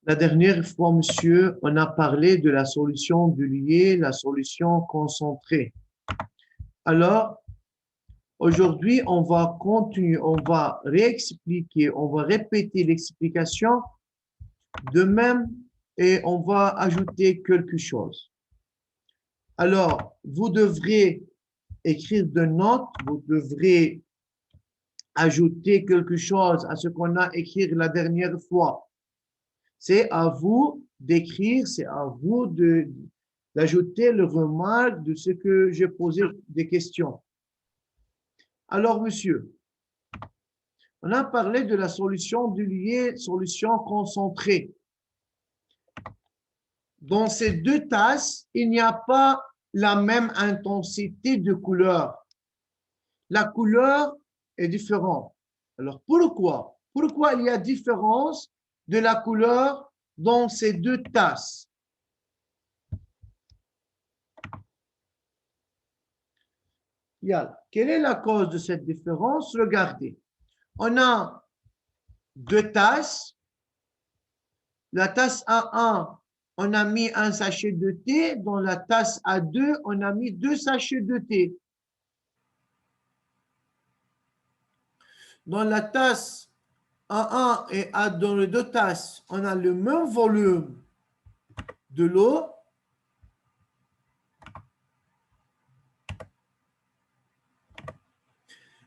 La dernière fois, monsieur, on a parlé de la solution du lié, la solution concentrée. Alors, aujourd'hui, on va continuer, on va réexpliquer, on va répéter l'explication de même et on va ajouter quelque chose. Alors, vous devrez écrire de notes, vous devrez ajouter quelque chose à ce qu'on a écrit la dernière fois. C'est à vous d'écrire, c'est à vous d'ajouter le remarque de ce que j'ai posé des questions. Alors, monsieur, on a parlé de la solution du lié, solution concentrée. Dans ces deux tasses, il n'y a pas la même intensité de couleur. La couleur est différente. Alors, pourquoi? Pourquoi il y a différence de la couleur dans ces deux tasses? Quelle est la cause de cette différence? Regardez. On a deux tasses. La tasse A1, on a mis un sachet de thé. Dans la tasse A2, on a mis deux sachets de thé. Dans la tasse A1 et dans les deux tasses, on a le même volume de l'eau.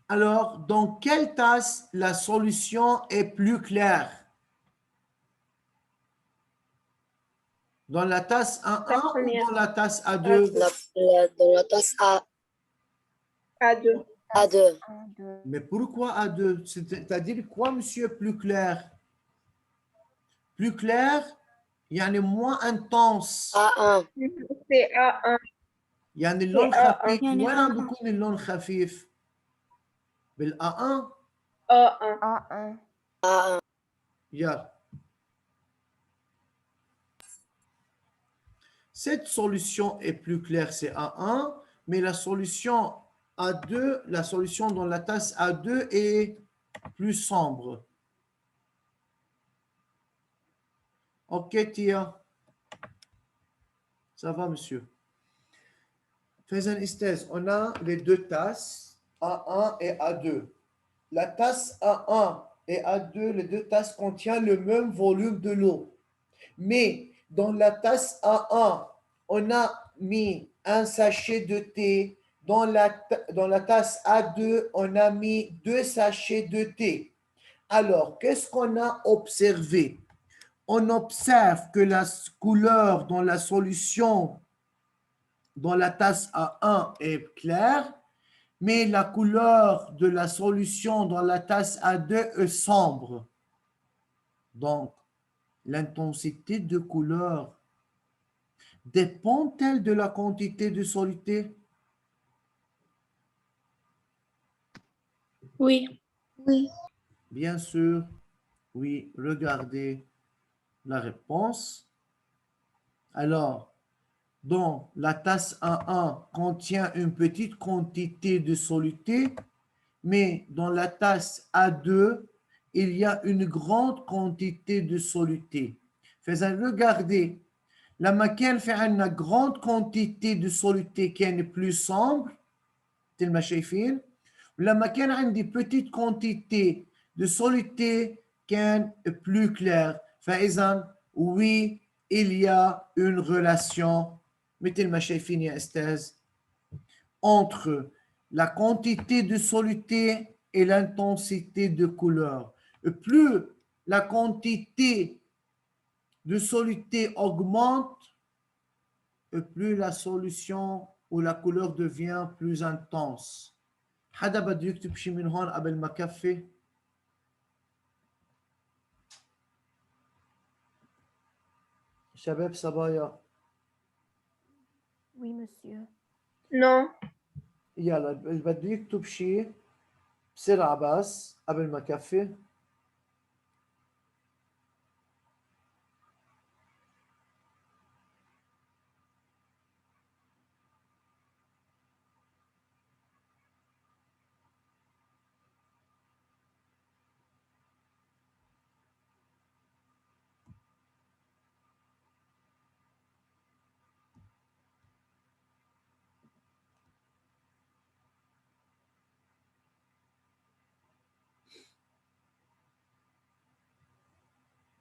Alors, dans quelle tasse la solution est plus claire? Dans la tasse A1 ou dans la tasse A2? Dans la tasse A2. A2. Mais pourquoi A2? C'est-à-dire quoi, monsieur, plus clair? Plus clair, il y a moins intense. A1. C'est A1. يعني اللون خفيف وين عم بيكون اللون خفيف؟ بالA1. A1. A1. Yeah. Cette solution est plus claire, c'est A1, mais la solution A2, la solution dans la tasse A2 est plus sombre. Ok, Tia. Ça va, monsieur. Faisant Istez, on a les deux tasses, A1 et A2. La tasse A1 et A2, les deux tasses contiennent le même volume de l'eau. Mais dans la tasse A1, on a mis un sachet de thé. Dans la tasse A2, on a mis deux sachets de thé. Alors, qu'est-ce qu'on a observé? On observe que la couleur dans la solution dans la tasse A1 est claire, mais la couleur de la solution dans la tasse A2 est sombre. Donc, l'intensité de couleur dépend-elle de la quantité de soluté? Oui. Oui. Bien sûr, oui. Regardez la réponse. Alors, dans la tasse A1 contient une petite quantité de soluté, mais dans la tasse A2, il y a une grande quantité de soluté. Faisant regarder, la maquille fait une grande quantité de soluté qui est plus sombre, tel ma شايفين. لما كان عندي petite quantité de soluté كان plus clair. فإذا oui, il y a une relation مثل ما شايفين يا أستاذ entre la quantité de soluté et l'intensité de couleur. Et plus la quantité de soluté augmente, et plus la solution ou la couleur devient plus intense. حدا بده يكتب شيء من هون قبل ما كفي؟ شباب صبايا. Oui, monsieur. Non. يلا اللي بده يكتب شيء بسرعة بس قبل ما كفي.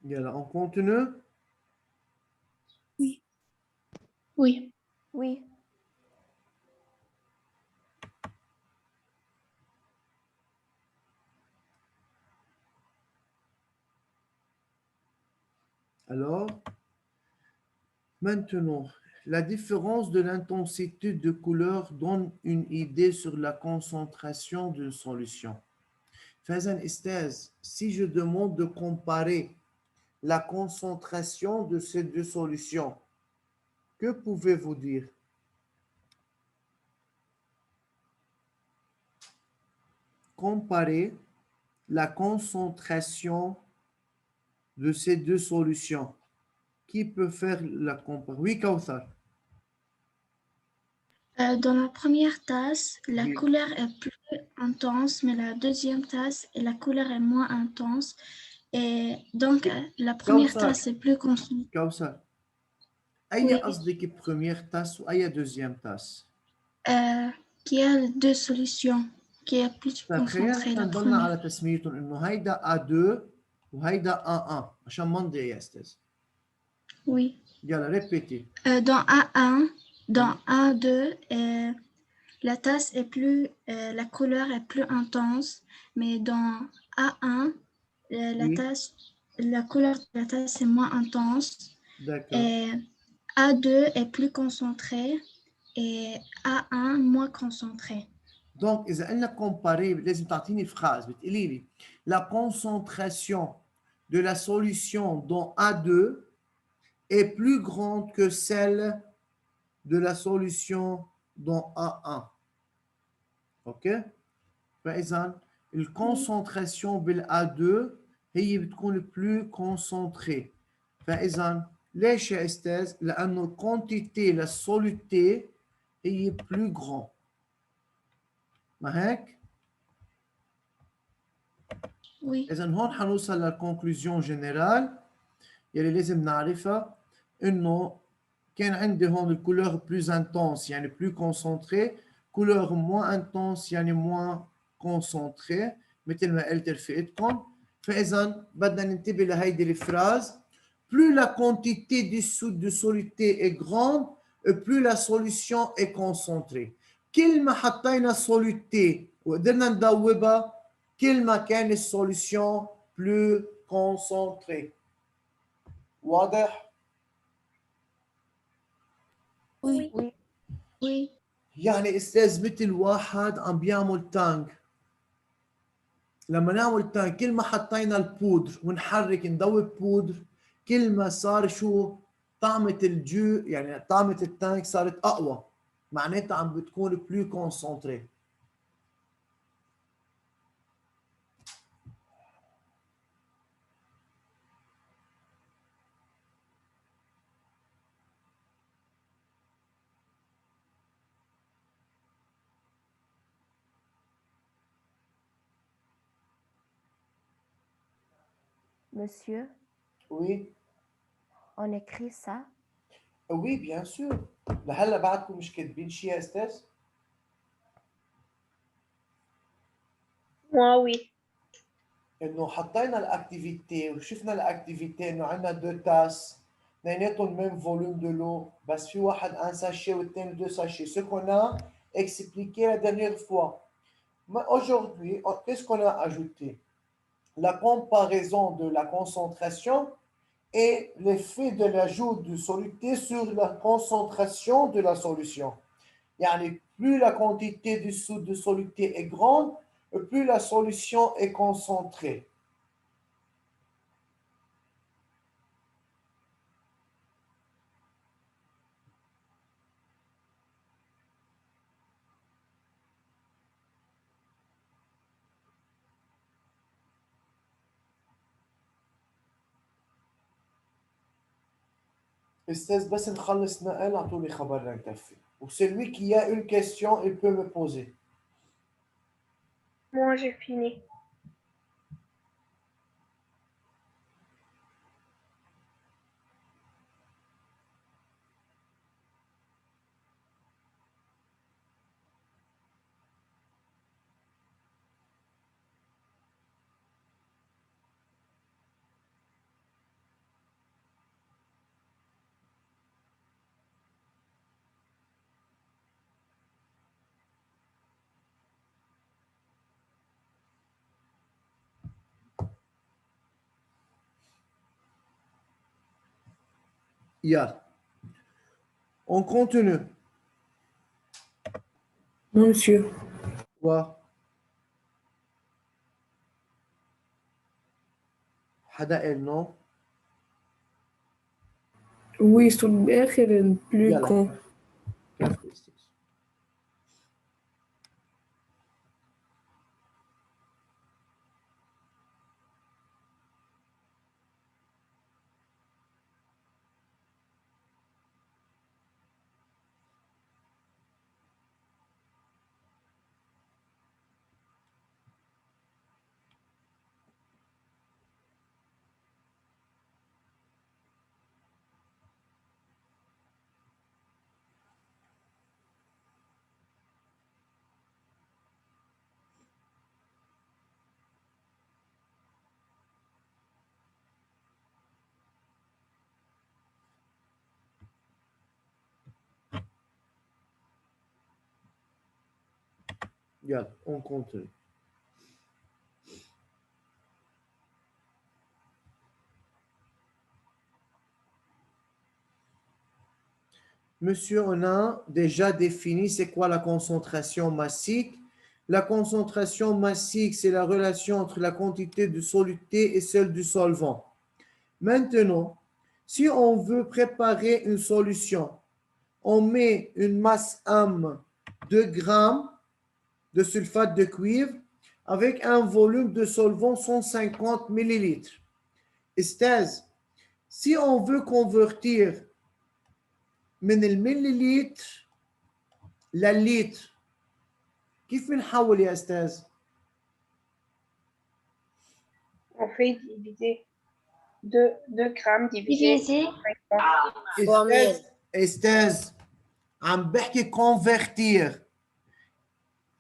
Yalla, on continue. Oui. Oui. Oui. Alors, maintenant, la différence de l'intensité de couleur donne une idée sur la concentration d'une solution. Faisan Estaz, si je demande de comparer la concentration de ces deux solutions, que pouvez-vous dire? Comparer la concentration de ces deux solutions. Qui peut faire la comparaison? Oui, Kauthar. Dans la première tasse, la Oui. couleur est plus intense, mais la deuxième tasse, la couleur est moins intense. Et donc, la première Kauthar. tasse est plus concentrée. Kauthar. أي قصدك première tasse وأي deuxième tasse؟ Qui a deux solutions, qui est plus طيب خلينا concentrée, نحن la نضلنا première. على تسميتهم انه هيدا A2 وهيدا A1 عشان ما نضيع يا استاذ. Oui. يلا ريبيتي. Dans A1, dans A2, la tasse est plus, la couleur est plus intense, mais dans A1, la couleur de la tasse est moins intense. D'accord. Et A2 est plus concentré et A1 moins concentré. Donc إذا قلنا comparer لازم تعطيني phrase بتقولي لي la concentration de la solution dans A2 est plus grande que celle de la solution dans A1. OK؟ فإذا الكونسنتراسيون بالA2 هي بتكون plus concentrée. فإذا ليش يا أستاذ؟ لأنه الكونتيتي للسوليتي هي plus grand. ما هيك؟ Oui. إذا هون حنوصل للكونكلوزيون جنرال يلي لازم نعرفها إنه كان عندي هون الكولور plus intense يعني plus concentré، كولور moins intense يعني moins concentré مثل ما قلت رفقتكم. فإذا بدنا ننتبه لهيدي الفراز: plus la quantité de soluté est grande plus la solution est concentrée. كل ما حطينا soluté وقدرنا ندوبها كل ما كان السوليسيون plus concentrée. واضح؟ Oui. Oui. Oui. يعني استاذ مثل واحد عم بيعمل تانك. لما نعمل تانك كل ما حطينا البودر ونحرك ندوب بودر كل ما صار شو طعمة الجو يعني طعمة التانك صارت اقوى معناتها عم بتكون بلو كونسونتري. Monsieur, Oui, on écrit ça? oui bien sûr. لهلا بعدكم مش كاتبين شيء يا استاذ؟ Moi, oui. انه حطينا الاكتيفيتي وشفنا الاكتيفيتي انه عندنا دو تاس اثنيناتهم ميم فوليوم دو لو بس في واحد ان ساشي والثاني دو ساشي. Ce qu'on a expliqué la dernière fois. Mais aujourd'hui, qu'est-ce qu'on a ajouté? La comparaison de la concentration et l'effet de l'ajout de soluté sur la concentration de la solution. Yani, plus la quantité de soluté est grande, plus la solution est concentrée. استاذ بس نخلص نقل اعطوني خبر نكفي. وcelui qui a une question il peut me poser. Moi, j'ai fini. يلا. On continue. Non, monsieur. Quoi? حدا قال non? Oui, sur الآخر le plus يلا. con. Characteristics. يلا, on continue. Monsieur, on a déjà défini c'est quoi la concentration massique. La concentration massique, c'est la relation entre la quantité de soluté et celle du solvant. Maintenant, si on veut préparer une solution, on met une masse M de grammes de sulfate de cuivre avec un volume de solvant 150 millilitres. Estaz, si on veut convertir من المليليتر للليتر كيف بنحول يا استاذ؟ On fait diviser 2 grammes divisé Divisé. par 50. استاذ عم بحكي كونفرتير.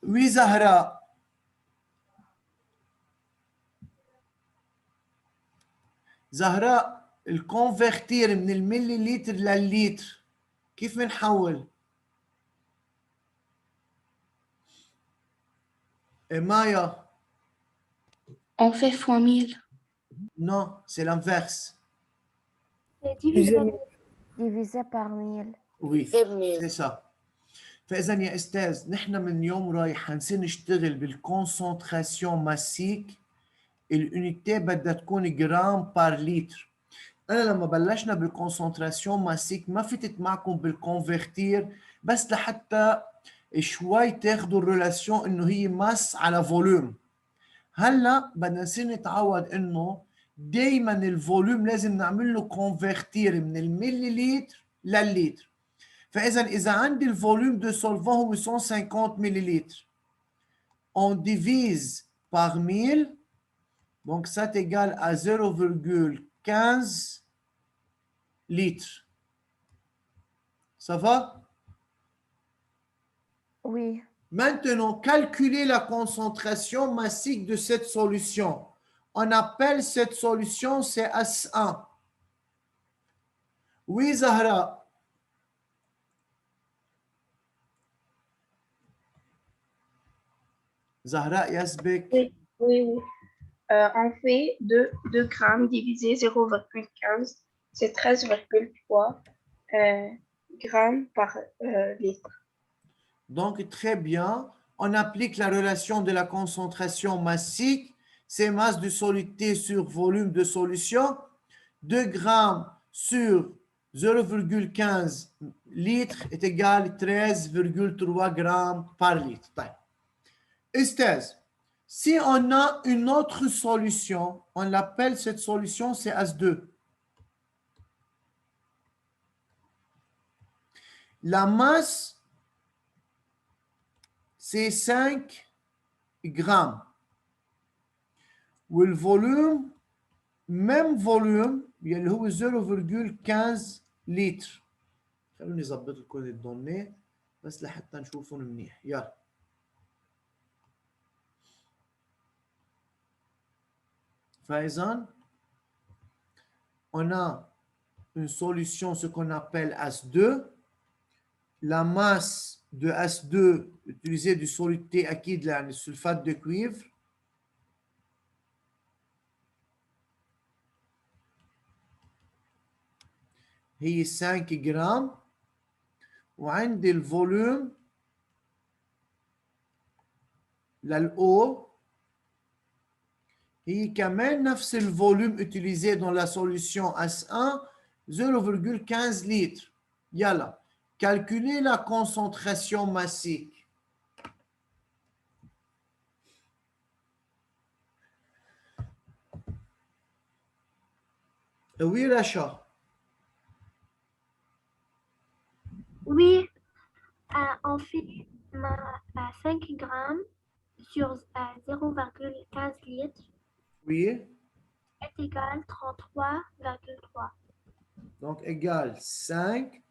وي زهراء؟ زهراء الكونفرتير من المليليتر للليتر كيف بنحول؟ مايا؟ On fait fois 1000. Non, c'est l'inverse. Divisé par 1000. Oui, c'est ça. فإذا يا أستاذ نحن من يوم رايح حنصير نشتغل بالكونسنتراسيون ماسيك. اليونيتي بدها تكون جرام بار لتر. أنا لما بلشنا بالكونسنتراسيون ماسيك ما فتت معكم بالكونفرتير بس لحتى شوي تاخذوا الريلاسيون إنه هي ماس على فوليوم. هلا بدنا نصير نتعود إنه دايما الفوليوم لازم نعمل له كونفرتير من المليليتر للليتر. فإذا عندي الفوليوم de solvant هو 150 millilitres, on divise par 1000, donc ça est égal à 0,15 litres. Ça va? Oui. Maintenant, calculer la concentration massique de cette solution. On appelle cette solution CS1. Oui, Zahra. Zahra Yazbek. Oui, oui. On fait 2 grammes divisé 0,15, c'est 13,3 grammes par litre. Donc, très bien. On applique la relation de la concentration massique, c'est masse de soluté sur volume de solution. 2 grammes sur 0,15 litres est égal à 13,3 grammes par litre. Esthez, si on a une autre solution, on l'appelle cette solution CS2. La masse, c'est 5 grammes. Ou le volume, même volume, اللي هو 0,15 لتر. خلوني نظبط لكم الدوني بس لحتى نشوفهم منيح. يلا. فإذا on a une solution, ce qu'on appelle S2. La masse de S2 utilisée du soluté acide, le sulfate de cuivre. هي 5 جرام وعندي الفوليوم للأو هي كمان نفس الفوليوم utilisé dans la solution S1 0,15 litres. Yalla. Calculez la concentration massique. Oui, Racha. Oui, on fait 5 grammes sur 0,15 litres Oui. est égal 33,3. Donc, égale 5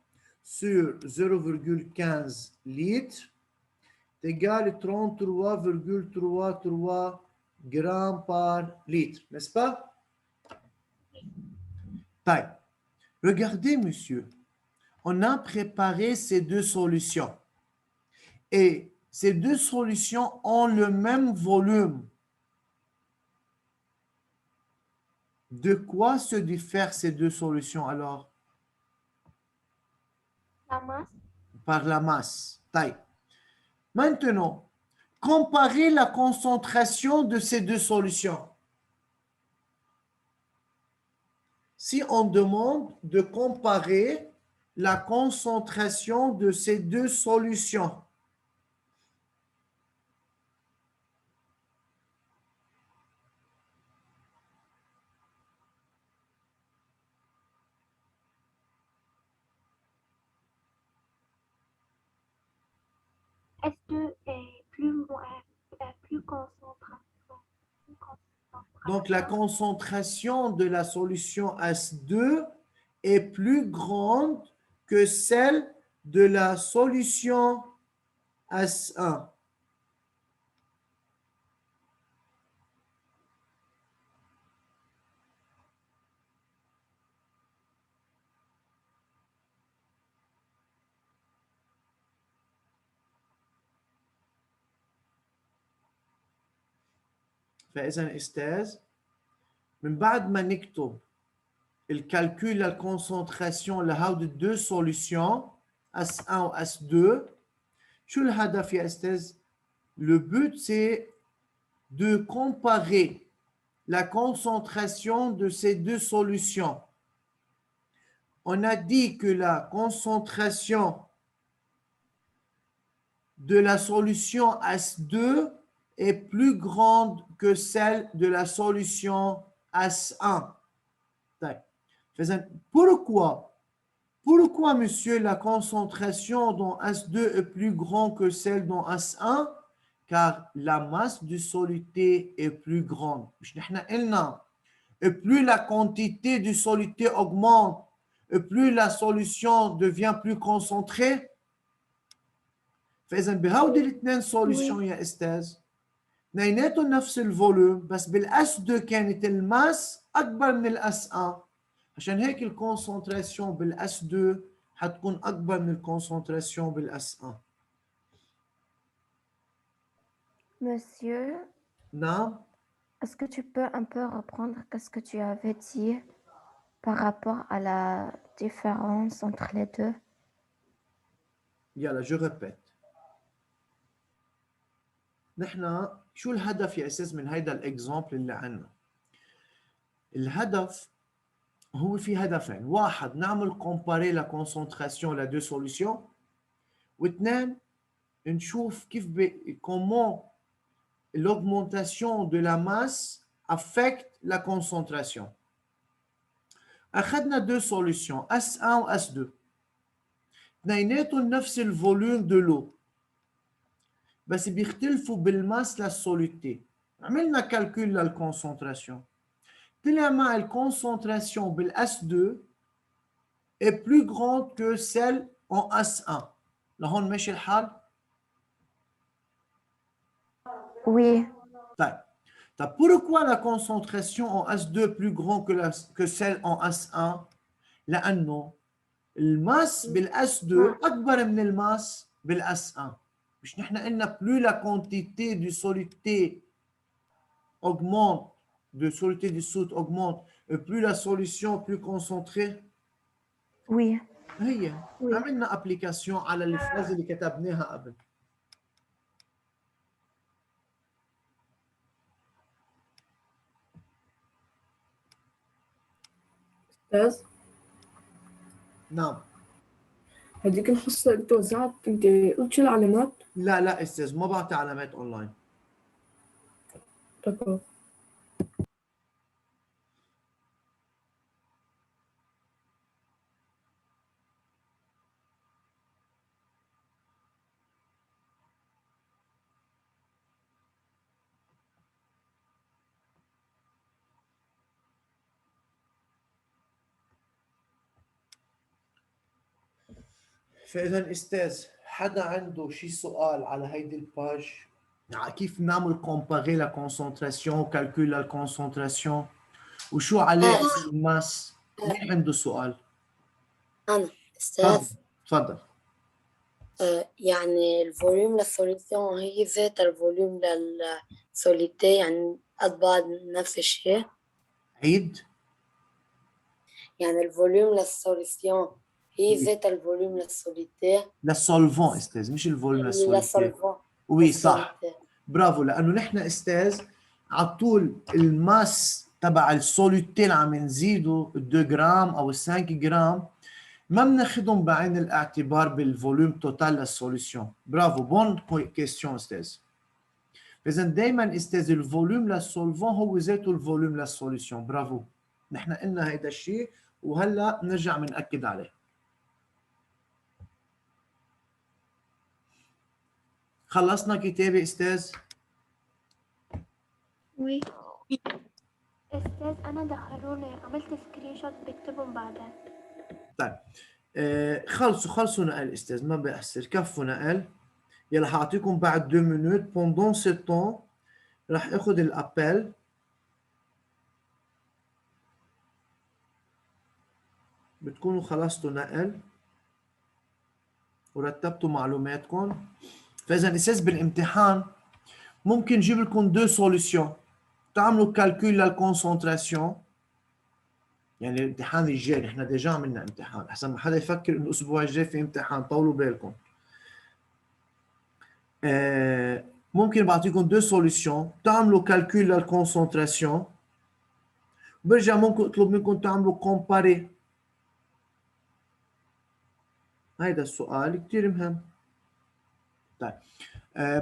sur 0,15 litres est égal 33,33 grammes par litre. N'est-ce pas? Taille. Regardez, monsieur. On a préparé ces deux solutions. Et ces deux solutions ont le même volume. De quoi se diffèrent ces deux solutions alors? La masse, Par la masse. Taille. Maintenant, comparez la concentration de ces deux solutions. Si on demande de comparer la concentration de ces deux solutions, S2 est plus concentré. donc la concentration de la solution S2 est plus grande que celle de la solution S1. فإذا أستاذ من بعد ما نكتب الكالكول للكونسنتراسيون لهودي deux solutions S1 و S2 شو الهدف يا أستاذ؟ Le but c'est de comparer la concentration de ces deux solutions. On a dit que la concentration de la solution S2 est plus grande que celle de la solution S1. Pourquoi, monsieur, la concentration dans S2 est plus grande que celle dans S1? Car la masse de soluté est plus grande. Et plus la quantité de soluté augmente, et plus la solution devient plus concentrée. فإذا بهودي الاثنين سوليوشن يا أستاذ اثنيناتهم نفس الفوليوم بس بالاس 2 كانت الماس أكبر من الاس 1 عشان هيك الكونسنتراسيون بالاس 2 حتكون أكبر من الكونسنتراسيون بالاس 1. Monsieur, نعم. est-ce que tu peux un peu reprendre ce que tu avais dit par rapport à la différence entre les deux? يلا je répète. نحن شو الهدف يا أستاذ من هيدا الإكزامبل اللي عنا؟ الهدف هو في هدفين، واحد نعمل كومباري لا كونسنتراسيون لا دو سوليسيون، واثنين نشوف كيف comment l'augmentation de la masse affecte la concentration. أخذنا deux solutions S1 و S2 اثنيناتهم نفس الفوليوم de l'eau بس بيختلفوا بالماس للسوليتي. عملنا كالكول للكونسنتراسيون طلع مع الكونسنتراسيون بالاس 2 est plus grande que celle en S1. لهون ماشي الحال؟ Oui. طيب pourquoi la concentration en S2 est plus grande que celle en S1؟ لأنه الماس بالاس 2 أكبر من الماس بالاس 1. مش نحن قلنا plus la quantité de soluté augmente, de soluté dissoute augmente, et plus la solution plus concentrée. Oui. هي Oui. عملنا ابلكاسيون على الفراز اللي كتبناها قبل. أستاذ نعم. هذيك الحصة اللي توزعت أنت قلت شو العلامات؟ لا لا استاذ ما بعطي علامات اونلاين. تمام. فاذا استاذ حدا عنده شي سؤال على هيدي الباج كيف نعمل كومباري لا كونسنتراسيون كالكول لا كونسنتراسيون وشو علاقه الماس؟ مين عنده سؤال؟ أنا تفضل أستاذ تفضل. يعني الفوليوم للسوليتيون هي ذات الفوليوم للسوليتي، يعني قد بعض نفس الشيء. عيد. يعني الفوليوم للسوليسيون هي ذات الفوليوم للسوليتي. للسولفون استاذ مش الفوليوم للسوليتي. للسولفون. وي صح برافو، لانه نحن استاذ على طول الماس تبع السوليتي اللي عم نزيده 2 جرام او 5 جرام ما بناخذهم بعين الاعتبار بالفوليوم توتال للسوليسيون. برافو بون كيستيون استاذ. اذا دائما استاذ الفوليوم للسولفون هو ذاته الفوليوم للسوليسيون. برافو نحن قلنا هيدا الشيء وهلا بنرجع بنأكد عليه. خلصنا كتابة استاذ؟ وي. أستاذ أنا دخلوني عملت سكرين شوت بكتبهم بعدين. طيب خلصوا نقل استاذ ما بيأثر، كفوا نقل. يلا حاعطيكم بعد 2 minutes. pendant ce temps رح اخذ الابل. بتكونوا خلصتوا نقل ورتبتوا معلوماتكم. فاذا استاذ بالامتحان ممكن نجيب لكم 2 سوليوشن تعملوا كالكول للكونسنتراسيون. يعني الامتحان الجاي نحن ديجا عملنا امتحان، احسن ما حدا يفكر انه الاسبوع الجاي في امتحان، طولوا بالكم. ممكن بعطيكم 2 سوليوشن تعملوا كالكول للكونسنتراسيون، برجع ممكن اطلب منكم تعملوا كومباري. هيدا السؤال كثير مهم. طيب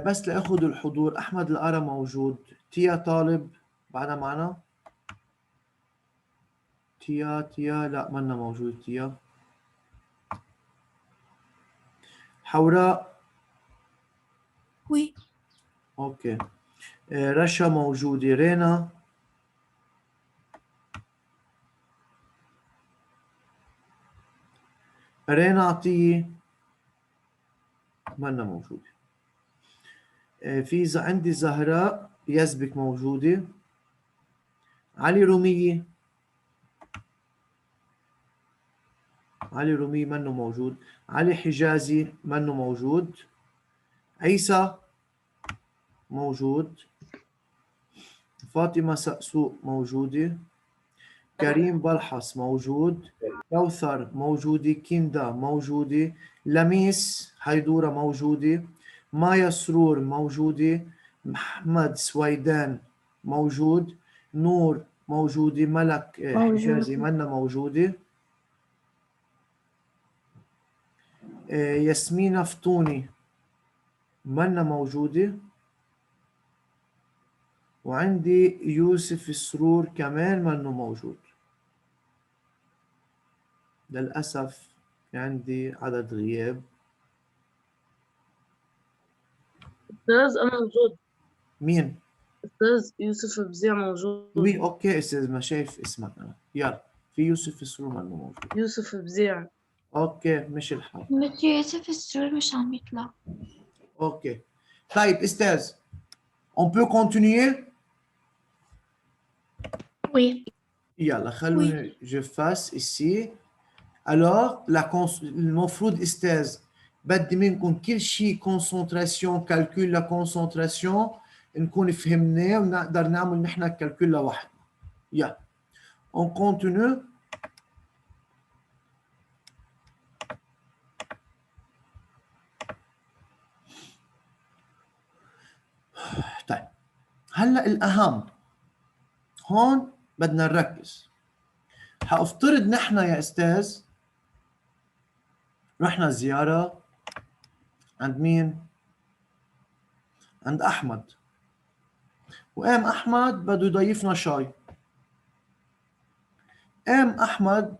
بس لاخذ الحضور، احمد القرا موجود، تيا طالب بعدها معنا؟ تيا لا منا موجود تيا. حوراء وي. اوكي. رشا موجودة، رينا عطية منا موجودة. في عندي زهراء يزبك موجودة، علي رومية منه موجود، علي حجازي منه موجود، عيسى موجود، فاطمة سقسوق موجودة، كريم بلحص موجود، كوثر موجودة، كندا موجودة، لميس حيدورة موجودة، مايا سرور موجودة، محمد سويدان موجود، نور موجودة، ملك حجازي منا موجودة، ياسمين فطوني منا موجودة، وعندي يوسف السرور كمان منه موجود. للأسف عندي عدد غياب. أستاذ أنا موجود. مين؟ أستاذ يوسف بزيع موجود. وي أوكي أستاذ ما شايف اسمك أنا. يلا في يوسف السرور منه موجود. يوسف بزيع. أوكي مش الحال. مسيو يوسف السرور مش عم يطلع. أوكي طيب أستاذ on peut continuer؟ وي. يلا خلوني je fasse ici. Alors المفروض أستاذ بدي منكم كل شيء كونسنتراسيون كالكول لا كونسنتراسيون نكون فهمناه ونقدر نعمل نحن كالكول لوحدنا. يلا on continue. هلا الأهم هون بدنا نركز. حافترض نحن يا أستاذ رحنا زيارة عند مين؟ عند أحمد، وقام أحمد بده يضيفنا شاي. قام أحمد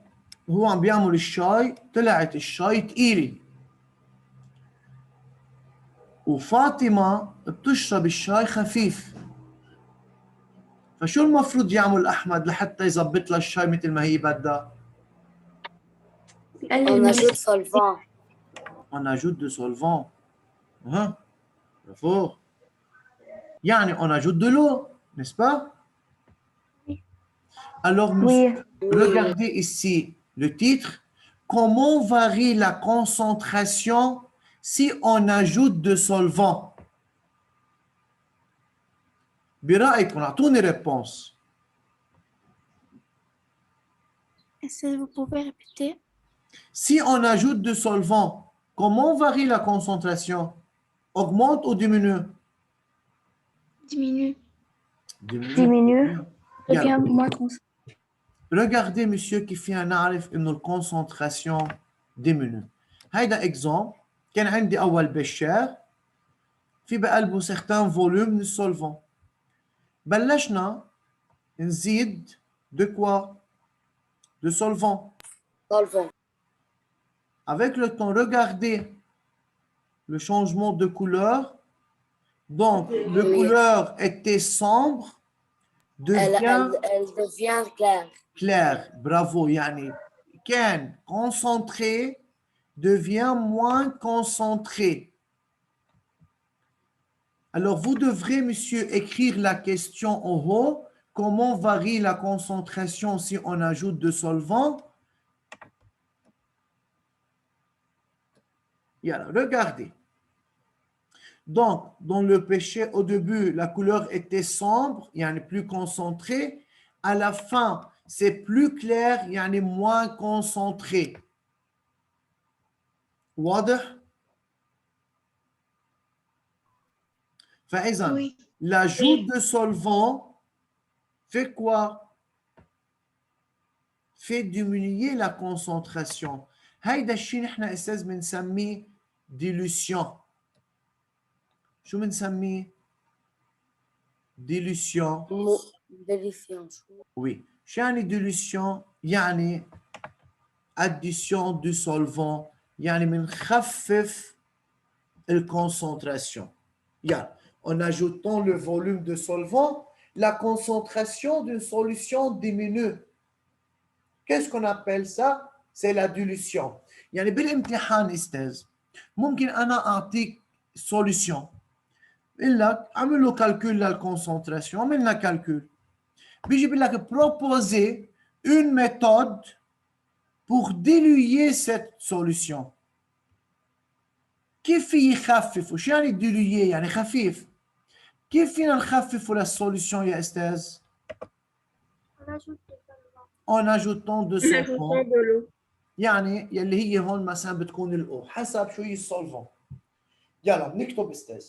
وهو عم بيعمل الشاي طلعت الشاي تقيلة، وفاطمة بتشرب الشاي خفيف. فشو المفروض يعمل أحمد لحتى يظبط لها الشاي مثل ما هي بدها؟ On ajoute solvant. On ajoute du solvant. Hein? Bravo. يعني on ajoute de l'eau, n'est-ce pas? Alors, monsieur, regardez ici le titre. Comment varie la concentration si on ajoute de solvant? برأيكم أعطوني réponse. Est-ce que vous pouvez répéter? Si on ajoute de solvant, comment varie la concentration? Augmente ou diminue? Diminue. Diminue. يلا. moins Regardez monsieur كيف فينا نعرف انه الكونسنتراسيون diminue. هيدا اكزامبل كان عندي اول بشار في بقلبه certain volume من السولفون. بلشنا نزيد de quoi? De solvant. Solvant. Avec le temps, regardez le changement de couleur. Donc, la couleur était sombre, devient Elle devient claire. clair. Bravo, Yani. Ken, concentré, devient moins concentré. Alors, vous devrez, monsieur, écrire la question en haut. Comment varie la concentration si on ajoute de solvant? Regardez. Donc, dans le péché, au début, la couleur était sombre, yani plus concentrée. À la fin, c'est plus clair, yani moins concentré. واضح؟ فإذا Oui. l'ajout de solvant fait quoi? Fait diminuer la concentration. هيدا الشيء نحن أستاذ بنسميه dilution. شو بنسميه؟ dilution. Délicieux. Oui. شو يعني dilution؟ يعني addition du solvant. يعني بنخفف الconcentration. En ajoutant le volume de solvant, la concentration d'une solution diminue. Qu'est-ce qu'on appelle ça? C'est la dilution. يعني بالامتحان استاذ ممكن انا اعطيك solution بقول لك اعمل له calcul للconcentration، عملنا calcul بيجي بيقول لك proposer une méthode pour diluer cette solution. كيف يخفف؟ وش يعني diluer؟ يعني خفيف. كيف فينا نخفف للسوليسيون يا استاذ؟ En ajoutant de solvant. يعني يلي هي هون مثلا بتكون الأو حسب شو هي السولفون. يلا بنكتب استاذ.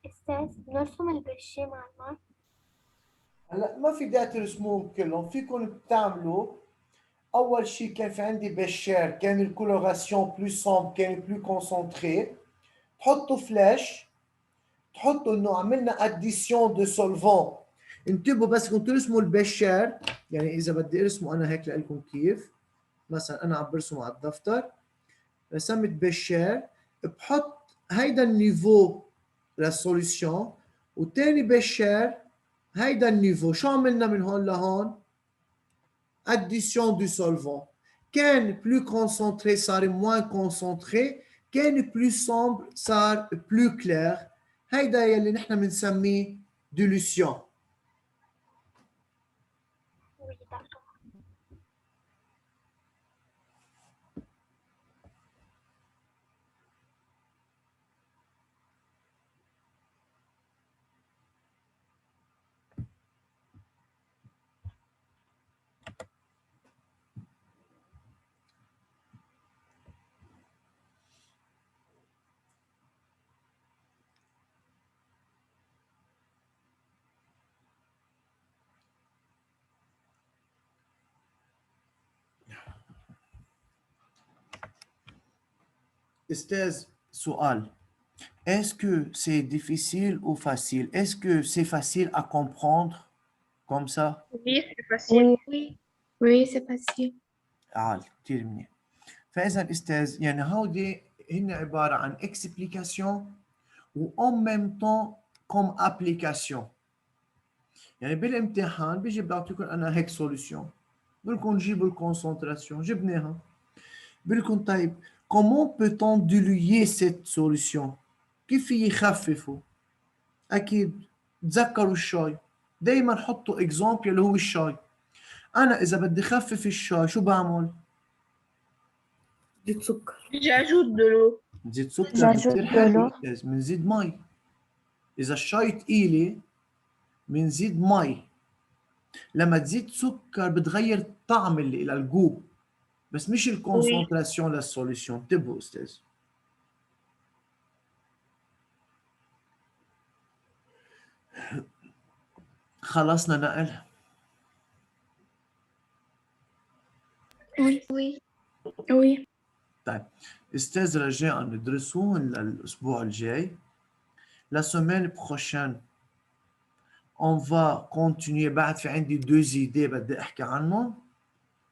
أستاذ نرسم البشة مع الماء. هلا ما في داعي ترسموهم كلهم، فيكم بتعملوا اول شيء كان في عندي بشار كان الكولوراسيون بلو سومبر كان بلو كونسونتري، تحطوا فلاش تحطوا انه عملنا اديسيون دو سولفون. انتبهوا بس كنتوا ترسموا البشار، يعني اذا بدي ارسمه انا هيك لكم كيف، مثلا انا عم برسمه على الدفتر، رسمت بشار، بحط هيدا النيفو للسوليسيون، وتاني بشار هيدا النيفو. شو عملنا من هون لهون؟ addition du solvant. كان plus concentré صار moins concentré، كان plus sombre صار plus clair. هيدا يلي نحن بنسميه dilution. Oui, d'accord. Esthez, سؤال. Est-ce que c'est difficile ou facile? Est-ce que c'est facile à comprendre comme ça? Oui, c'est facile. Oui, oui, c'est facile. كتير منيح. فإذا أستاذ يعني هودي هن عبارة عن explication و en même temps comme application. يعني بالامتحان بيجي بعطيكم أنا هيك solution، بقول لكم جيبوا الكونسنتراسيون، جبناها. بقول لكم طيب comment peut-on diluer cette solution؟ كيف يخففوا؟ أكيد تذكروا الشاي، دايما حطوا اكزامبل اللي هو الشاي. أنا إذا بدي خفف الشاي شو بعمل؟ زيت سكر. J'ajoute de l'eau. نزيد سكر J'ajoute بتصير de حلوة l'eau. أستاذ، بنزيد مي. إذا الشاي تقيلة بنزيد مي. لما تزيد سكر بتغير الطعم اللي إلى الجوب، بس مش الكونسنتراسيون للسوليسيون. انتبهوا أستاذ. خلصنا نقل. Oui. Oui. Oui. طيب أستاذ رجاء ندرسوهن للأسبوع الجاي. La semaine prochaine on va continuer. بعد في عندي 2 idées بدي أحكي عنهم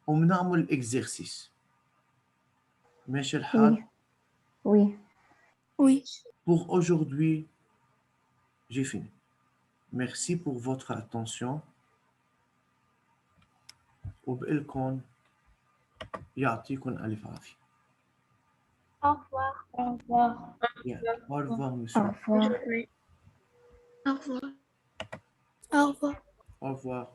وبنعمل الإكزرسيس. ماشي الحال؟ Oui. Oui. Pour aujourd'hui, j'ai fini. Merci pour votre attention. وبقلكم يعطيكم ألف عافية. Au revoir. Au revoir. Bien. Au revoir, Au monsieur. revoir. Bonne journée. Au revoir. Au revoir. Au revoir.